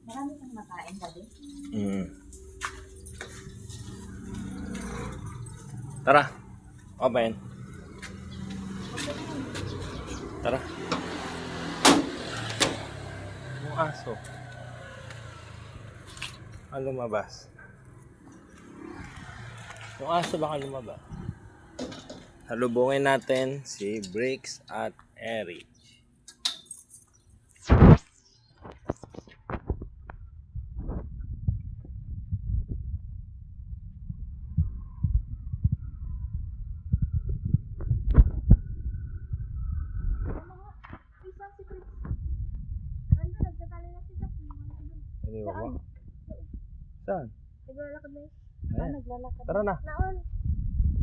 Marami kang makain gabi. Tara. Open. Tara. Yung aso. Lumabas. Yung aso baka lumabas. Halubungin natin si Bricks at Eric. Iniwan mo? Saan? Naglalakad na yun. Ayan. Naglalakad. Tara na. Naon.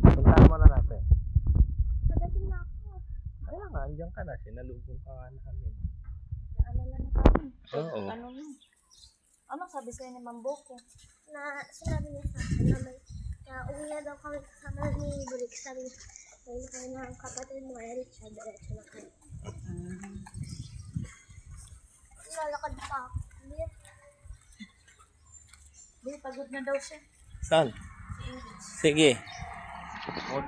Puntahan muna natin. Pagdating na ako. Kaya nga, andyan ka na. Sinalubong ka nga namin. Naalala na kami. Oo. Ano na? Ano sabi sa'yo ni Mamboko? Na sinabi niya sa akin na uwi na daw kami kasama ni Bulik. Sabi niya, dahil kayo ng kapatid mo, Eric, siya diretso na kayo. Lalakad pa ako. Hindi, pagod na daw siya. Saan? Sige. Oo.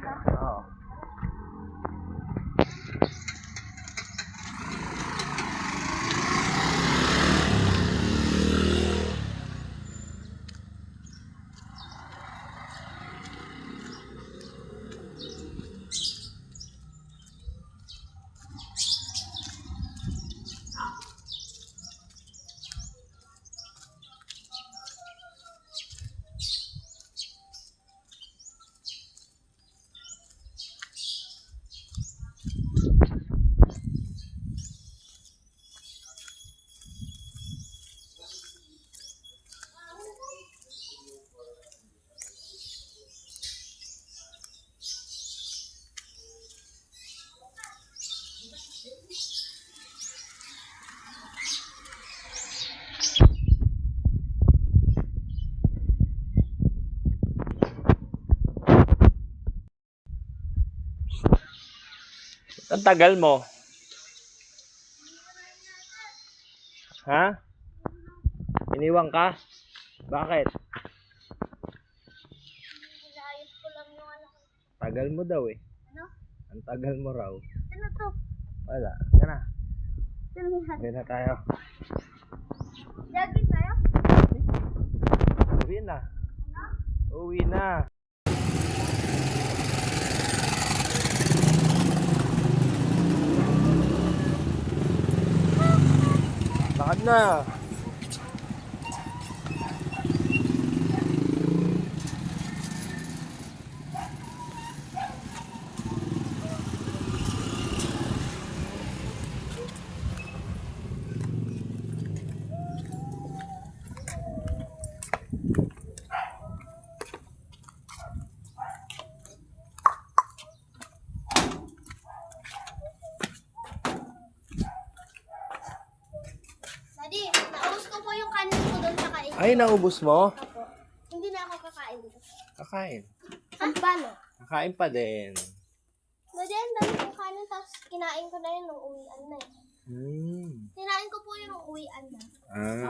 Ang tagal mo. Ha? Iniwan ka? Bakit? Inayos ko lang yung ano. Tagal mo daw eh. Ano? Ang tagal mo raw. Ano to? Wala. Yan na. Tumihan. Uwi na tayo. Jogging tayo? Uwi na. Ano? Uwi na. Lakad na. Daddy, naubos ko po yung kanin ko doon sa kain. Ay, naubos mo? Opo. Hindi na ako kakain dito. Kakain. Paano? Kakain pa din. Daddy, ang dami kong kanin, tapos kinain ko na yun nung uwian na eh. Kinain ko po yun nung uwian na.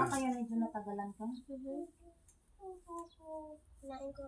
Kaya medyo natagalan ka. Kinain ko.